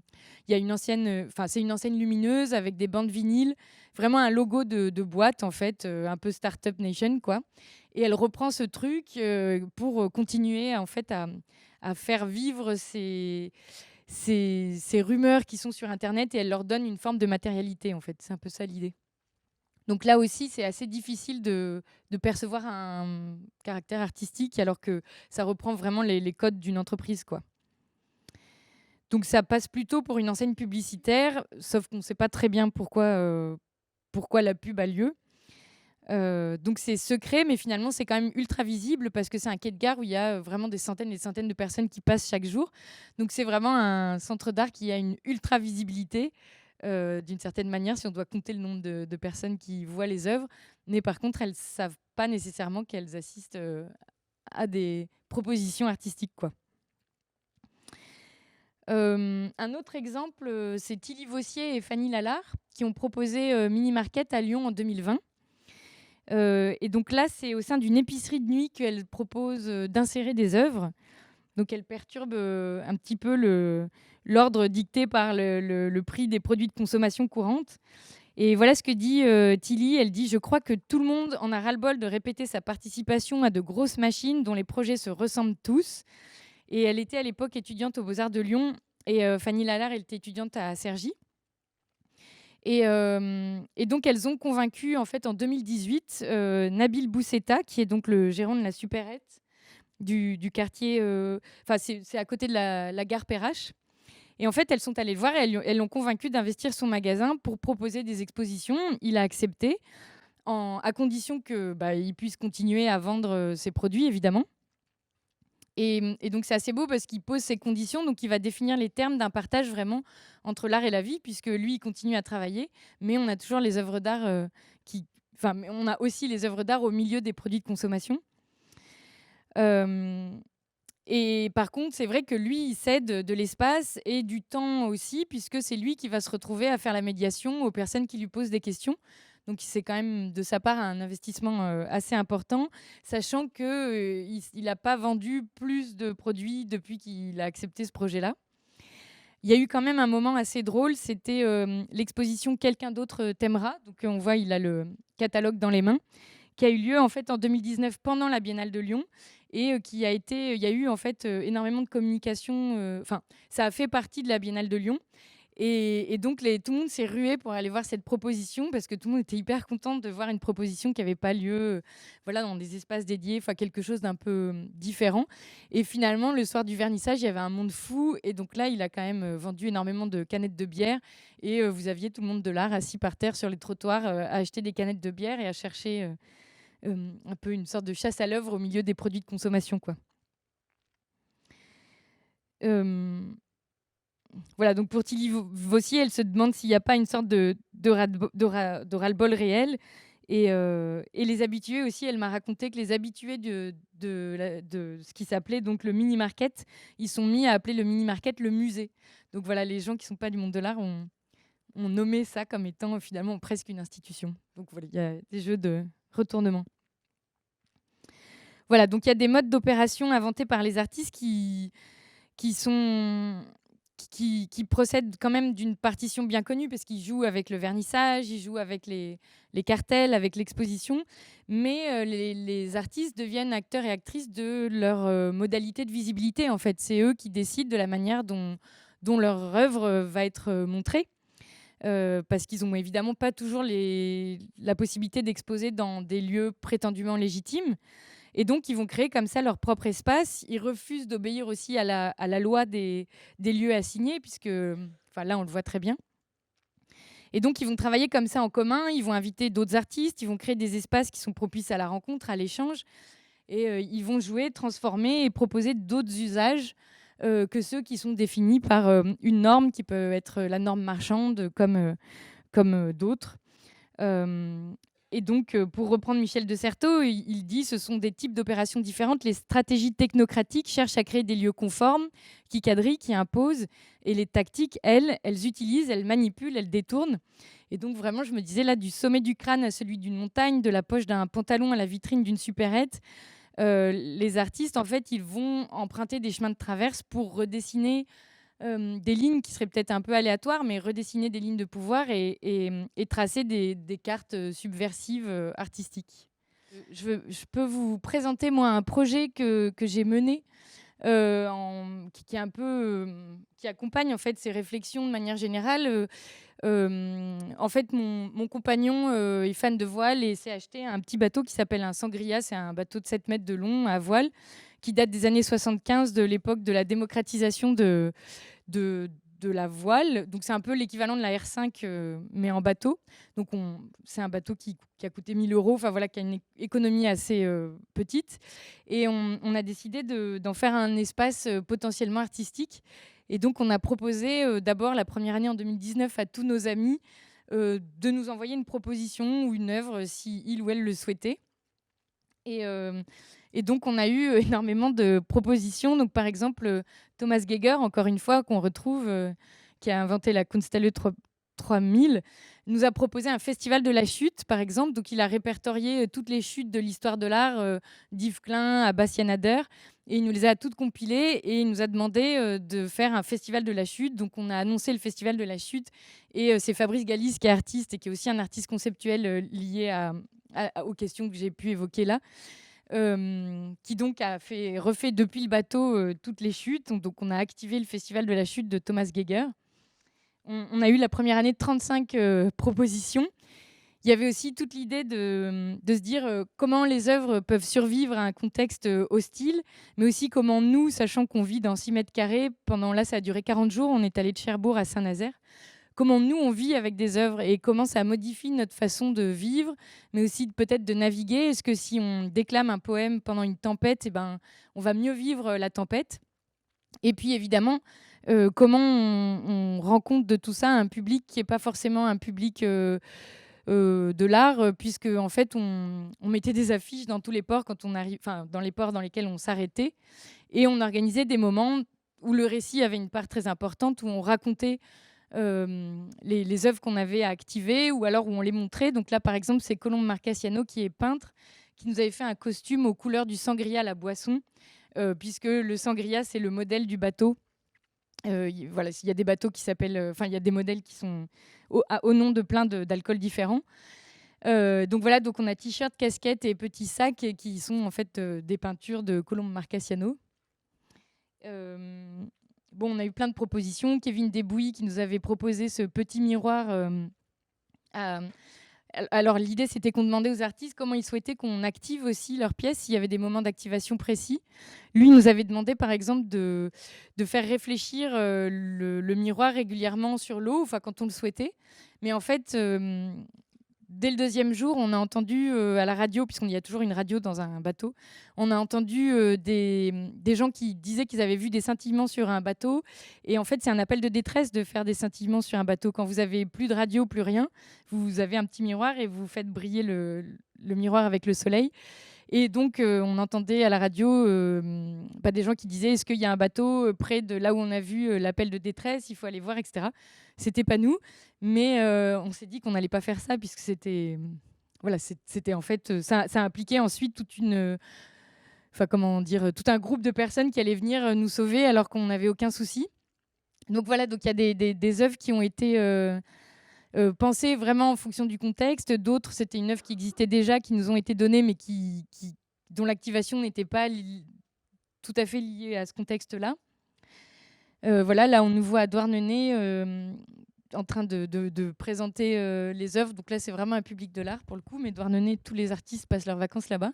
Il y a une ancienne... Enfin, c'est une enseigne lumineuse avec des bandes vinyles, vraiment un logo de boîte, en fait, un peu Startup Nation, quoi. Et elle reprend ce truc pour continuer, en fait, à faire vivre ces rumeurs qui sont sur Internet, et elle leur donne une forme de matérialité, en fait. C'est un peu ça l'idée. Donc là aussi, c'est assez difficile de percevoir un caractère artistique, alors que ça reprend vraiment les codes d'une entreprise, quoi. Donc ça passe plutôt pour une enseigne publicitaire, sauf qu'on ne sait pas très bien pourquoi la pub a lieu. Donc c'est secret, mais finalement c'est quand même ultra visible, parce que c'est un quai de gare où il y a vraiment des centaines et des centaines de personnes qui passent chaque jour. Donc c'est vraiment un centre d'art qui a une ultra visibilité, d'une certaine manière, si on doit compter le nombre de personnes qui voient les œuvres. Mais par contre, elles ne savent pas nécessairement qu'elles assistent à des propositions artistiques, quoi. Un autre exemple, c'est Tilly Vossier et Fanny Lalard, qui ont proposé Mini Market à Lyon en 2020. Et donc là, c'est au sein d'une épicerie de nuit qu'elle propose d'insérer des œuvres. Donc elle perturbe un petit peu l'ordre dicté par le prix des produits de consommation courante. Et voilà ce que dit Tilly. Elle dit: je crois que tout le monde en a ras-le-bol de répéter sa participation à de grosses machines dont les projets se ressemblent tous. Et elle était à l'époque étudiante aux Beaux-Arts de Lyon. Et Fanny Lalard, elle était étudiante à Cergy. Et donc, elles ont convaincu, en fait, en 2018, Nabil Bousseta, qui est donc le gérant de la supérette du quartier. Enfin, c'est à côté de la gare Perrache. Et en fait, elles sont allées le voir et elles l'ont convaincu d'investir son magasin pour proposer des expositions. Il a accepté, à condition que il puisse continuer à vendre ses produits, évidemment. Et donc c'est assez beau parce qu'il pose ses conditions, donc il va définir les termes d'un partage vraiment entre l'art et la vie, puisque lui il continue à travailler, mais on a toujours les œuvres d'art on a aussi les œuvres d'art au milieu des produits de consommation. Et par contre, c'est vrai que lui, il cède de l'espace et du temps aussi, puisque c'est lui qui va se retrouver à faire la médiation aux personnes qui lui posent des questions. Donc c'est quand même de sa part un investissement assez important, sachant qu'il n'a pas vendu plus de produits depuis qu'il a accepté ce projet-là. Il y a eu quand même un moment assez drôle, c'était l'exposition Quelqu'un d'autre t'aimera. Donc on voit, il a le catalogue dans les mains, qui a eu lieu en fait en 2019 pendant la Biennale de Lyon et il y a eu en fait énormément de communication. Enfin, ça a fait partie de la Biennale de Lyon. Et donc, tout le monde s'est rué pour aller voir cette proposition parce que tout le monde était hyper content de voir une proposition qui n'avait pas lieu voilà, dans des espaces dédiés, quelque chose d'un peu différent. Et finalement, le soir du vernissage, il y avait un monde fou. Et donc là, il a quand même vendu énormément de canettes de bière. Et vous aviez tout le monde de l'art assis par terre sur les trottoirs à acheter des canettes de bière et à chercher un peu une sorte de chasse à l'œuvre au milieu des produits de consommation, quoi. Voilà, donc pour Tilly Vaussier, elle se demande s'il n'y a pas une sorte de ras-le-bol réel. Et les habitués aussi, elle m'a raconté que les habitués de ce qui s'appelait donc le mini-market, ils sont mis à appeler le mini-market le musée. Donc voilà, les gens qui ne sont pas du monde de l'art ont nommé ça comme étant finalement presque une institution. Donc voilà, il y a des jeux de retournement. Voilà, donc il y a des modes d'opération inventés par les artistes qui procèdent quand même d'une partition bien connue, parce qu'ils jouent avec le vernissage, ils jouent avec les cartels, avec l'exposition, mais les artistes deviennent acteurs et actrices de leur modalité de visibilité. En fait, c'est eux qui décident de la manière dont leur œuvre va être montrée. Parce qu'ils n'ont évidemment pas toujours la possibilité d'exposer dans des lieux prétendument légitimes. Et donc, ils vont créer comme ça leur propre espace. Ils refusent d'obéir aussi à la loi des lieux assignés, puisque là, on le voit très bien. Et donc, ils vont travailler comme ça en commun. Ils vont inviter d'autres artistes. Ils vont créer des espaces qui sont propices à la rencontre, à l'échange. Et ils vont jouer, transformer et proposer d'autres usages que ceux qui sont définis par une norme qui peut être la norme marchande comme d'autres. Et donc, pour reprendre Michel de Certeau, il dit ce sont des types d'opérations différentes. Les stratégies technocratiques cherchent à créer des lieux conformes, qui quadrillent, qui imposent. Et les tactiques, elles utilisent, elles manipulent, elles détournent. Et donc, vraiment, je me disais là, du sommet du crâne à celui d'une montagne, de la poche d'un pantalon à la vitrine d'une supérette, les artistes, en fait, ils vont emprunter des chemins de traverse pour redessiner des lignes qui seraient peut-être un peu aléatoires, mais redessiner des lignes de pouvoir et tracer des cartes subversives artistiques. Je peux vous présenter, moi, un projet que j'ai mené, qui est un peu, qui accompagne en fait ces réflexions de manière générale. En fait, mon compagnon est fan de voile et s'est acheté un petit bateau qui s'appelle un sangria. C'est un bateau de 7 mètres de long à voile qui date des années 75, de l'époque de la démocratisation de la voile. Donc c'est un peu l'équivalent de la R5 mais en bateau. Donc c'est un bateau qui a coûté 1 000 €, enfin voilà, qui a une économie assez petite. Et on a décidé d'en faire un espace potentiellement artistique. Et donc on a proposé d'abord la première année en 2019 à tous nos amis de nous envoyer une proposition ou une œuvre si ils ou elles le souhaitaient. Et donc, on a eu énormément de propositions. Donc, par exemple, Thomas Geiger, encore une fois, qu'on retrouve, qui a inventé la Kunsthalle 3000, nous a proposé un festival de la chute, par exemple. Donc, il a répertorié toutes les chutes de l'histoire de l'art, d'Yves Klein à Bastien Nader, et il nous les a toutes compilées, et il nous a demandé de faire un festival de la chute. Donc, on a annoncé le festival de la chute, et c'est Fabrice Galis, qui est artiste et qui est aussi un artiste conceptuel lié aux questions que j'ai pu évoquer là. Qui donc a refait depuis le bateau toutes les chutes. Donc on a activé le festival de la chute de Thomas Geiger. On a eu la première année de 35 propositions. Il y avait aussi toute l'idée de se dire comment les œuvres peuvent survivre à un contexte hostile, mais aussi comment nous, sachant qu'on vit dans 6 mètres carrés, là ça a duré 40 jours, on est allé de Cherbourg à Saint-Nazaire, comment nous, on vit avec des œuvres et comment ça modifie notre façon de vivre, mais aussi peut-être de naviguer. Est-ce que si on déclame un poème pendant une tempête, on va mieux vivre la tempête? Et puis, évidemment, comment on rend compte de tout ça un public qui n'est pas forcément un public de l'art, puisque en fait, on mettait des affiches dans tous les ports quand on arrive, dans les ports dans lesquels on s'arrêtait, et on organisait des moments où le récit avait une part très importante, où on racontait les œuvres qu'on avait à activer ou alors où on les montrait. Donc là, par exemple, c'est Colombe Marcassiano qui est peintre, qui nous avait fait un costume aux couleurs du sangria, la boisson, puisque le sangria, c'est le modèle du bateau. Voilà, il y a des bateaux qui s'appellent, il y a des modèles qui sont au nom de plein d'alcools différents. Donc voilà, donc on a t-shirt, casquette et petits sacs qui sont en fait des peintures de Colombe Marcassiano. Bon, on a eu plein de propositions. Kevin Desbouilly qui nous avait proposé ce petit miroir. Alors l'idée, c'était qu'on demandait aux artistes comment ils souhaitaient qu'on active aussi leurs pièces, s'il y avait des moments d'activation précis. Lui nous avait demandé, par exemple, de faire réfléchir le miroir régulièrement sur l'eau, enfin quand on le souhaitait. Mais en fait, dès le deuxième jour, on a entendu à la radio, puisqu'il y a toujours une radio dans un bateau, on a entendu des gens qui disaient qu'ils avaient vu des scintillements sur un bateau. Et en fait, c'est un appel de détresse de faire des scintillements sur un bateau. Quand vous avez plus de radio, plus rien, vous avez un petit miroir et vous faites briller le miroir avec le soleil. Et donc, on entendait à la radio des gens qui disaient est-ce qu'il y a un bateau près de là où on a vu l'appel de détresse, il faut aller voir, etc. C'était pas nous, mais on s'est dit qu'on n'allait pas faire ça puisque c'était. Voilà, c'était en fait. Ça impliquait ensuite toute une. Comment dire, tout un groupe de personnes qui allaient venir nous sauver alors qu'on n'avait aucun souci. Donc voilà, donc il y a des œuvres qui ont été pensées vraiment en fonction du contexte. D'autres, c'était une œuvre qui existait déjà, qui nous ont été données, mais dont l'activation n'était pas tout à fait liée à ce contexte-là. Voilà, là, on nous voit à Douarnenez en train de présenter les œuvres. Donc là, c'est vraiment un public de l'art pour le coup, mais Douarnenez, tous les artistes passent leurs vacances là-bas.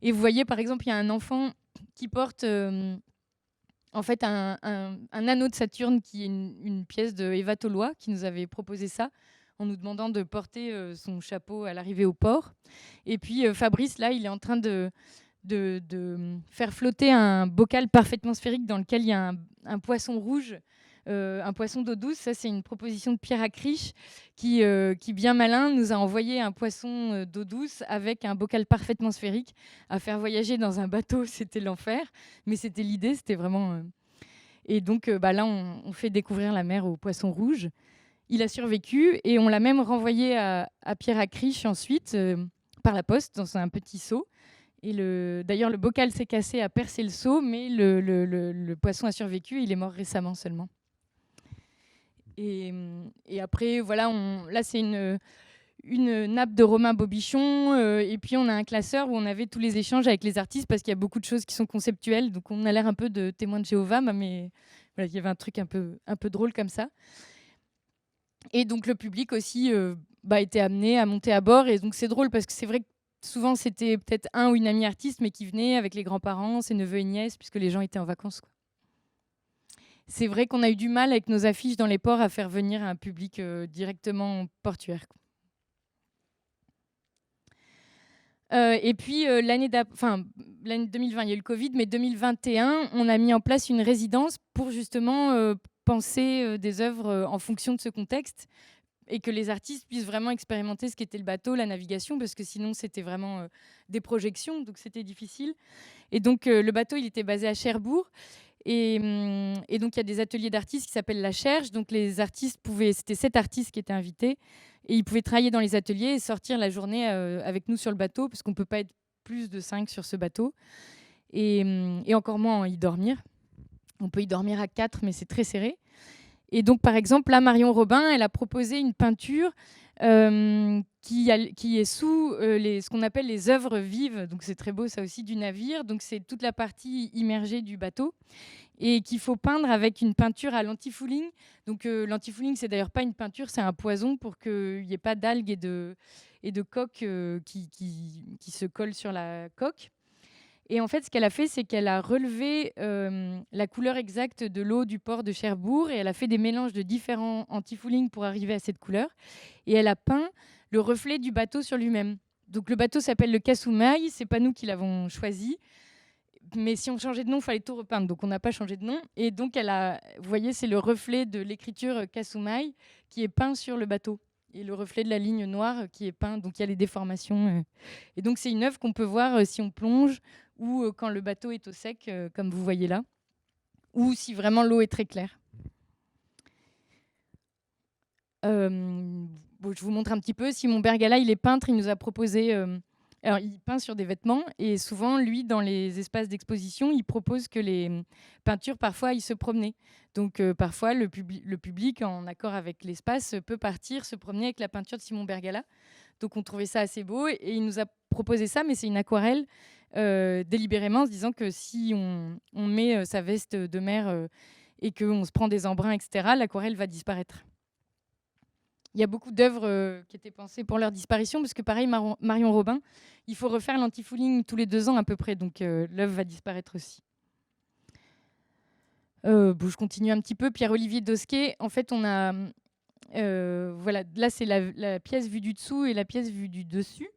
Et vous voyez, par exemple, il y a un enfant qui porte en fait un anneau de Saturne, qui est une pièce de Eva Tolois, qui nous avait proposé ça, en nous demandant de porter son chapeau à l'arrivée au port. Et puis Fabrice, là, il est en train de faire flotter un bocal parfaitement sphérique dans lequel il y a un poisson rouge, un poisson d'eau douce. Ça, c'est une proposition de Pierre Acriche qui, bien malin, nous a envoyé un poisson d'eau douce avec un bocal parfaitement sphérique à faire voyager dans un bateau. C'était l'enfer, mais c'était l'idée, c'était vraiment... Et donc là, on fait découvrir la mer au poisson rouge. Il a survécu et on l'a même renvoyé à Pierre Acriche ensuite, par la poste, dans un petit seau. Et d'ailleurs, le bocal s'est cassé, a percé le seau, mais le poisson a survécu. Il est mort récemment seulement. Et après, voilà, là, c'est une nappe de Romain Bobichon. Et puis, on a un classeur où on avait tous les échanges avec les artistes parce qu'il y a beaucoup de choses qui sont conceptuelles. Donc, on a l'air un peu de témoins de Jéhovah, mais voilà, il y avait un truc un peu drôle comme ça. Et donc, le public aussi était amené à monter à bord. Et donc, c'est drôle parce que c'est vrai que souvent, c'était peut-être un ou une amie artiste, mais qui venait avec les grands-parents, ses neveux et nièces, puisque les gens étaient en vacances, quoi. C'est vrai qu'on a eu du mal avec nos affiches dans les ports à faire venir un public directement portuaire, quoi. Et puis l'année 2020, il y a eu le Covid, mais 2021, on a mis en place une résidence pour justement penser des œuvres en fonction de ce contexte et que les artistes puissent vraiment expérimenter ce qu'était le bateau, la navigation, parce que sinon c'était vraiment des projections, donc c'était difficile. Et donc le bateau, il était basé à Cherbourg. Et donc, il y a des ateliers d'artistes qui s'appellent La Cherche. Donc, les artistes c'était 7 artistes qui étaient invités. Et ils pouvaient travailler dans les ateliers et sortir la journée avec nous sur le bateau, parce qu'on ne peut pas être plus de 5 sur ce bateau. Et encore moins y dormir. On peut y dormir à 4, mais c'est très serré. Et donc, par exemple, là, Marion Robin, elle a proposé une peinture qui est sous ce qu'on appelle les œuvres vives. Donc, c'est très beau, ça aussi, du navire. Donc, c'est toute la partie immergée du bateau et qu'il faut peindre avec une peinture à l'antifouling. Donc, l'antifouling, c'est d'ailleurs pas une peinture, c'est un poison pour qu'il n'y ait pas d'algues et de coques qui se collent sur la coque. Et en fait, ce qu'elle a fait, c'est qu'elle a relevé la couleur exacte de l'eau du port de Cherbourg et elle a fait des mélanges de différents antifoulings pour arriver à cette couleur. Et elle a peint le reflet du bateau sur lui-même. Donc le bateau s'appelle le Kasumai, c'est pas nous qui l'avons choisi. Mais si on changeait de nom, il fallait tout repeindre. Donc on n'a pas changé de nom. Et donc vous voyez, c'est le reflet de l'écriture Kasumai qui est peint sur le bateau. Et le reflet de la ligne noire qui est peint. Donc il y a les déformations. Et donc c'est une œuvre qu'on peut voir si on plonge ou quand le bateau est au sec, comme vous voyez là. Ou si vraiment l'eau est très claire. Bon, je vous montre un petit peu. Simon Bergala, il est peintre, il nous a proposé... alors, il peint sur des vêtements et souvent, lui, dans les espaces d'exposition, il propose que les peintures, parfois, aillent se promener. Donc, parfois, le public, en accord avec l'espace, peut partir se promener avec la peinture de Simon Bergala. Donc, on trouvait ça assez beau et il nous a proposé ça, mais c'est une aquarelle délibérément, en se disant que si on met sa veste de mer et qu'on se prend des embruns, etc., l'aquarelle va disparaître. Il y a beaucoup d'œuvres qui étaient pensées pour leur disparition, parce que pareil, Marion Robin, il faut refaire l'anti-fouling tous les 2 ans à peu près, donc l'œuvre va disparaître aussi. Bon, je continue un petit peu. Pierre-Olivier Dosquet, en fait, on a... voilà, là, c'est la pièce vue du dessous et la pièce vue du dessus.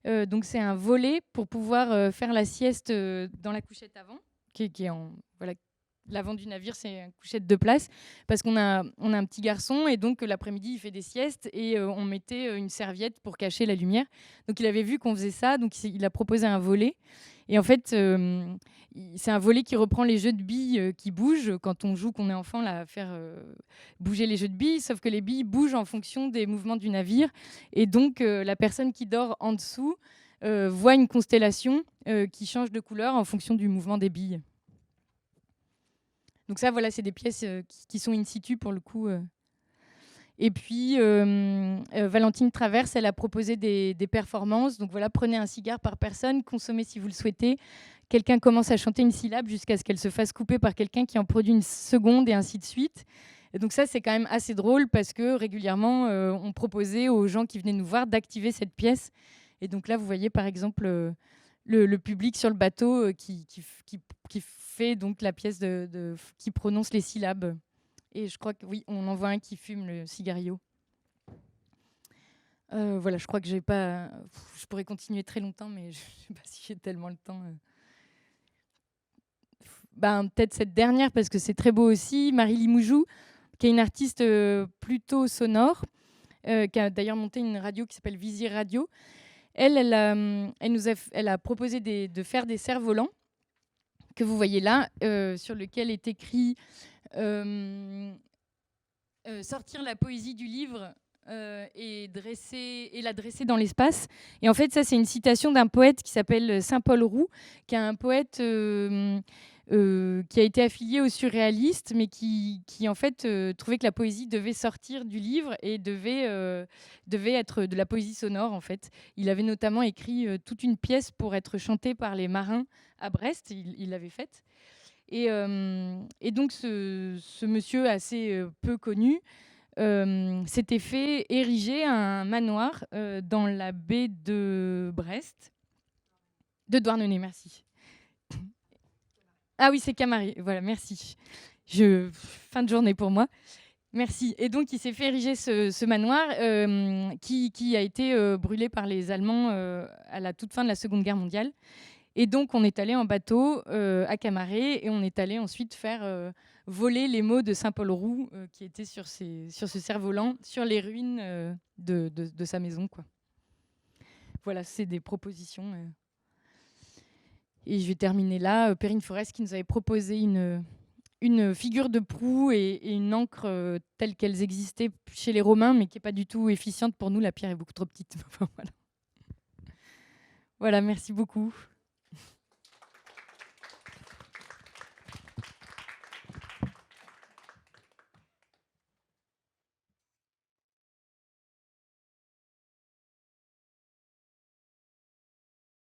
Donc, c'est un volet pour pouvoir faire la sieste dans la couchette avant, qui est en... Voilà, l'avant du navire, c'est une couchette de place, parce qu'on a un petit garçon, et donc l'après-midi, il fait des siestes, et on mettait une serviette pour cacher la lumière. Donc il avait vu qu'on faisait ça, donc il a proposé un volet. Et en fait, c'est un volet qui reprend les jeux de billes qui bougent quand on joue, qu'on est enfant, là, à faire bouger les jeux de billes, sauf que les billes bougent en fonction des mouvements du navire. Et donc la personne qui dort en dessous voit une constellation qui change de couleur en fonction du mouvement des billes. Donc ça, voilà, c'est des pièces qui sont in situ pour le coup. Et puis, Valentine Traverse, elle a proposé des performances. Donc voilà, prenez un cigare par personne, consommez si vous le souhaitez. Quelqu'un commence à chanter une syllabe jusqu'à ce qu'elle se fasse couper par quelqu'un qui en produit une seconde, et ainsi de suite. Et donc ça, c'est quand même assez drôle, parce que régulièrement, on proposait aux gens qui venaient nous voir d'activer cette pièce. Et donc là, vous voyez par exemple le public sur le bateau qui fait donc la pièce qui prononce les syllabes. Et je crois que oui, on en voit un qui fume le cigario. Voilà, je crois que je pourrais continuer très longtemps, mais je ne sais pas si j'ai tellement le temps. Peut-être cette dernière, parce que c'est très beau aussi. Marie Limoujou, qui est une artiste plutôt sonore, qui a d'ailleurs monté une radio qui s'appelle Visir Radio. Elle a proposé de faire des cerfs-volants que vous voyez là, sur lequel est écrit sortir la poésie du livre et la dresser dans l'espace. Et en fait, ça, c'est une citation d'un poète qui s'appelle Saint-Paul Roux, qui est un poète qui a été affilié aux surréalistes, mais qui en fait trouvait que la poésie devait sortir du livre et devait être de la poésie sonore. En fait, il avait notamment écrit toute une pièce pour être chantée par les marins à Brest. Il l'avait faite. Et donc ce monsieur assez peu connu s'était fait ériger un manoir dans la baie de Brest, de Douarnenez, merci. Ah oui, c'est Camaret, voilà, merci. Fin de journée pour moi. Merci. Et donc, il s'est fait ériger ce manoir qui a été brûlé par les Allemands à la toute fin de la Seconde Guerre mondiale. Et donc, on est allé en bateau à Camaret, et on est allé ensuite faire voler les mots de Saint-Paul Roux qui étaient sur ce cerf-volant, sur les ruines de sa maison, quoi. Voilà, c'est des propositions. Et je vais terminer là. Perrine Forest qui nous avait proposé une figure de proue et une encre telle qu'elles existaient chez les Romains, mais qui n'est pas du tout efficiente pour nous. La pierre est beaucoup trop petite. Voilà. Voilà, merci beaucoup.